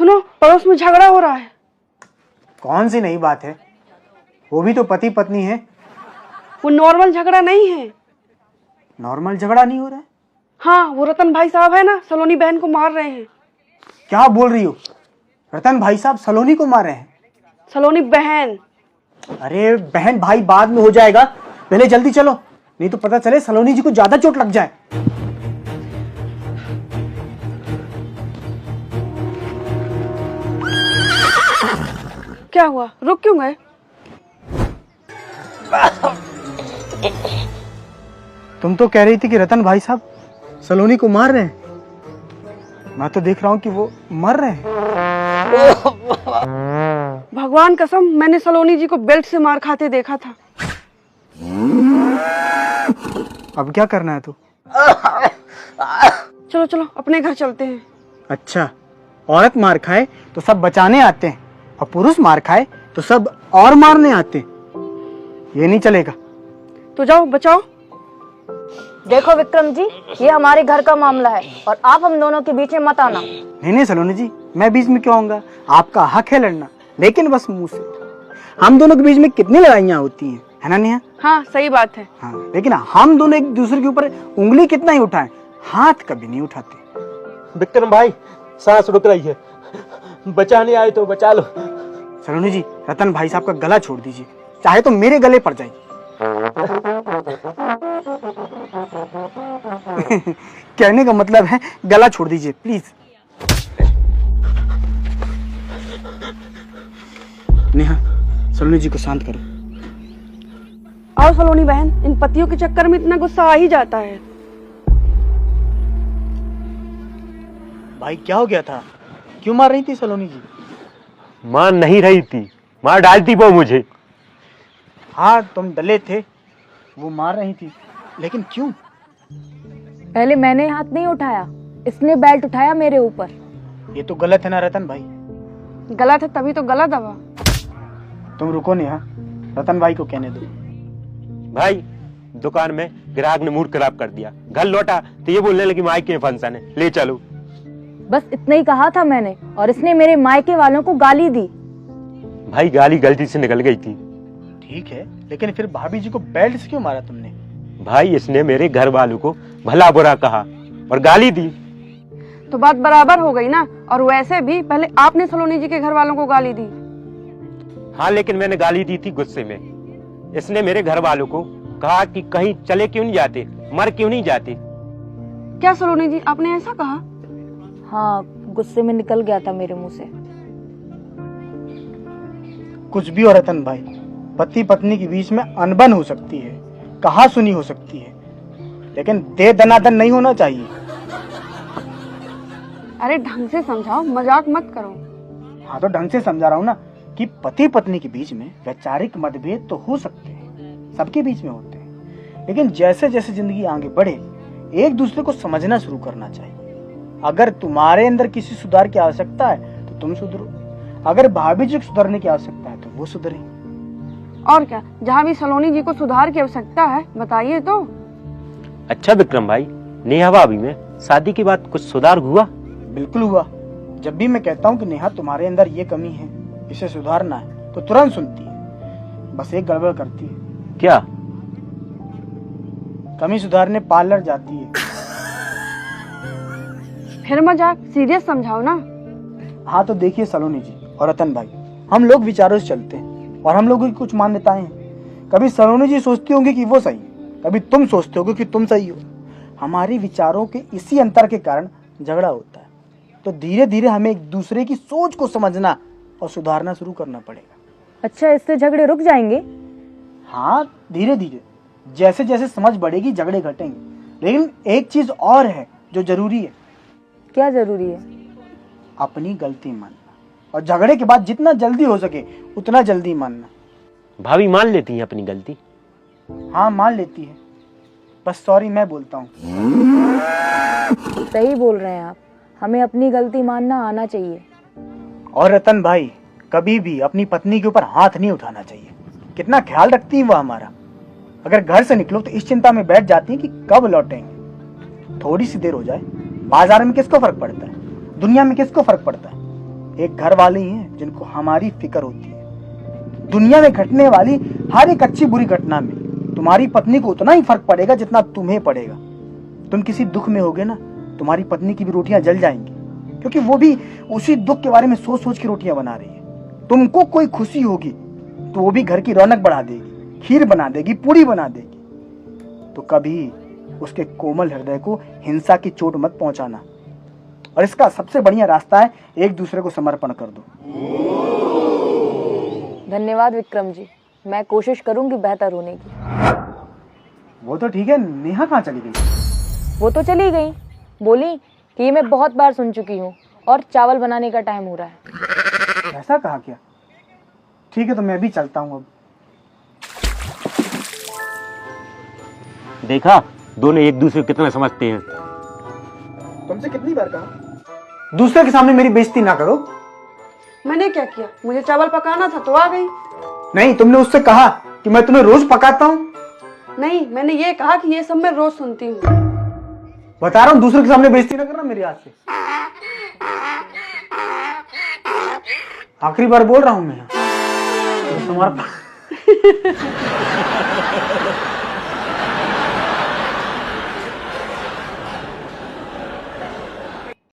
सुनो, पड़ोस में झगड़ा हो रहा है। कौन सी नई बात है? वो भी तो पति पत्नी है। वो नॉर्मल झगड़ा नहीं है। नॉर्मल झगड़ा नहीं हो रहा है? हाँ, वो रतन भाई साहब है ना, सलोनी बहन को मार रहे हैं। क्या बोल रही हो? रतन भाई साहब सलोनी को मार रहे हैं? सलोनी बहन। अरे बहन भाई बाद में हो जाएगा, पहले जल्दी चलो, नहीं तो पता चले सलोनी जी को ज्यादा चोट लग जाए। क्या हुआ, रुक क्यों गए? तुम तो कह रही थी कि रतन भाई साहब सलोनी को मार रहे हैं, मैं तो देख रहा हूँ कि वो मर रहे हैं। भगवान कसम, मैंने सलोनी जी को बेल्ट से मार खाते देखा था। अब क्या करना है तो? चलो चलो अपने घर चलते हैं। अच्छा, औरत मार खाए तो सब बचाने आते हैं, और पुरुष मार खाए तो सब और मारने आते हैं। ये नहीं चलेगा। तो जाओ बचाओ। देखो विक्रम जी, ये हमारे घर का मामला है और आप हम दोनों के बीच में मत आना। नहीं नहीं सलोनी जी, मैं बीच में क्यों आऊंगा? आपका हक है लड़ना, लेकिन बस मुंह से। हम दोनों के बीच में कितनी लड़ाइयाँ होती हैं, है ना नेहा? हाँ सही बात है। हाँ, लेकिन हम दोनों एक दूसरे के ऊपर उंगली कितना ही उठाएं, हाथ कभी नहीं उठाते। विक्रम भाई, सांस रुक रही है, बचाने आए तो बचा लो। सलोनी जी, रतन भाई साहब का गला छोड़ दीजिए, चाहे तो मेरे गले पड़ जाइए। कहने का मतलब है गला छोड़ दीजिए प्लीज। नेहा, सलोनी जी को शांत करो। आओ सलोनी बहन, इन पतियों के चक्कर में इतना गुस्सा आ ही जाता है। भाई क्या हो गया था? क्यों मार रही थी सलोनी जी? मार नहीं रही थी, मार डालती वो मुझे। हाँ तुम डले थे, वो मार रही थी, लेकिन क्यों? पहले मैंने हाथ नहीं उठाया, इसने बेल्ट उठाया मेरे ऊपर। ये तो गलत है ना रतन भाई? गलत है तभी तो गलत दबा। तुम रुको नेहा, रतन भाई को कहने दो। भाई, दुकान में ग्राहक ने मूड खराब कर दिया, घर लौटा तो ये बोलने लगी माइके में फंक्शन है, ले चलो। बस इतना ही कहा था मैंने, और इसने मेरे मायके वालों को गाली दी। भाई गाली गलती से निकल गई थी। ठीक है, लेकिन फिर भाभी जी को बेल्ट से क्यों मारा तुमने? भाई इसने मेरे घर वालों को भला बुरा कहा और गाली दी। तो बात बराबर हो गई ना। और वैसे भी पहले आपने सलोनी जी के घर वालों को गाली दी। हाँ, लेकिन मैंने गाली दी थी गुस्से में। इसने मेरे घर वालों को कहा कि कहीं चले क्यों नहीं जाते, मर क्यों नहीं जाते। क्या सलोनी जी, आपने ऐसा कहा? हाँ, गुस्से में निकल गया था मेरे मुंह से। कुछ भी हो रतन भाई, पति पत्नी के बीच में अनबन हो सकती है, कहा सुनी हो सकती है, लेकिन दे दनादन नहीं होना चाहिए। अरे ढंग से समझाओ, मजाक मत करो। हाँ तो ढंग से समझा रहा हूँ ना कि पति पत्नी के बीच में वैचारिक मतभेद तो हो सकते हैं, सबके बीच में होते हैं, लेकिन जैसे जैसे जिंदगी आगे बढ़े एक दूसरे को समझना शुरू करना चाहिए। अगर तुम्हारे अंदर किसी सुधार की आवश्यकता है तो तुम सुधरो, अगर भाभी जी को सुधरने की आवश्यकता है तो वो सुधरे। और क्या, जहाँ भी सलोनी जी को सुधार की आवश्यकता है बताइए तो। अच्छा विक्रम भाई, नेहा भाभी में शादी के बाद कुछ सुधार हुआ? बिल्कुल हुआ। जब भी मैं कहता हूँ कि नेहा तुम्हारे अंदर ये कमी है, इसे सुधारना है, तो तुरंत सुनती है। बस एक गड़बड़ करती है। क्या? कमी सुधारने पार्लर जाती है। फिर मजाक, सीरियस समझाओ ना। हाँ तो देखिए सलोनी जी और रतन भाई, हम लोग विचारों से चलते हैं और हम लोगों की कुछ मान्यताएं हैं। कभी सलोनी जी सोचती होंगी कि वो सही, कभी तुम सोचते होगे कि तुम सही हो। हमारी विचारों के इसी अंतर के कारण झगड़ा होता है। तो धीरे धीरे हमें एक दूसरे की सोच को समझना और सुधारना शुरू करना पड़ेगा। अच्छा, इससे झगड़े रुक जाएंगे? हाँ, धीरे धीरे जैसे जैसे समझ बढ़ेगी झगड़े घटेंगे। लेकिन एक चीज और है जो जरूरी है। क्या जरूरी है? अपनी गलती मानना, और झगड़े के बाद जितना जल्दी हो सके उतना जल्दी मानना। भाभी मान लेती है अपनी गलती? हाँ मान लेती है, बस सॉरी मैं बोलता हूँ। सही बोल रहे हैं आप, हमें अपनी गलती मानना आना चाहिए। और रतन भाई, कभी भी अपनी पत्नी के ऊपर हाथ नहीं उठाना चाहिए। कितना ख्याल रखती है वो हमारा। अगर घर से निकलो तो इस चिंता में बैठ जाती है कि कब लौटेंगे। थोड़ी सी देर हो जाए, बाजार में किसको फर्क पड़ता है, दुनिया में किसको फर्क पड़ता है। एक घर वाले ही हैं जिनको हमारी फिक्र होती है। दुनिया में घटने वाली हर एक अच्छी बुरी घटना में तुम्हारी पत्नी को उतना ही फर्क पड़ेगा जितना तुम्हें पड़ेगा। तुम किसी दुख में होगे ना, तुम्हारी पत्नी की भी रोटियां जल जाएंगी, क्योंकि वो भी उसी दुख के बारे में सोच सोच के रोटियां बना रही है। तुमको कोई खुशी होगी तो वो भी घर की रौनक बढ़ा देगी, खीर बना देगी, पूरी बना देगी। तो कभी उसके कोमल हृदय को हिंसा की चोट मत पहुंचाना। और इसका सबसे बढ़िया रास्ता है एक दूसरे को समर्पण कर दो। धन्यवाद विक्रम जी, मैं कोशिश करूंगी बेहतर होने की। वो तो ठीक है, नेहा कहाँ चली गई? वो तो चली गई, बोली कि ये मैं बहुत बार सुन चुकी हूँ और चावल बनाने का टाइम हो रहा है। ऐसा कहा क्या? ठीक है, तो मैं भी चलता हूँ अब। देखा, दोनों एक दूसरे को कितना समझते हैं। तुमसे कितनी बार कहा दूसरे के सामने मेरी बेइज्जती ना करो। मैंने क्या किया? मुझे चावल पकाना था तो आ गई। नहीं, तुमने उससे कहा कि मैं तुम्हें रोज पकाता हूँ। नहीं, मैंने ये कहा कि ये सब मैं रोज सुनती हूँ। बता रहा हूँ, दूसरे के सामने बेइज्जती ना करना मेरी हाथ से। आखिरी बार बोल रहा हूँ मैं। तुम्हारा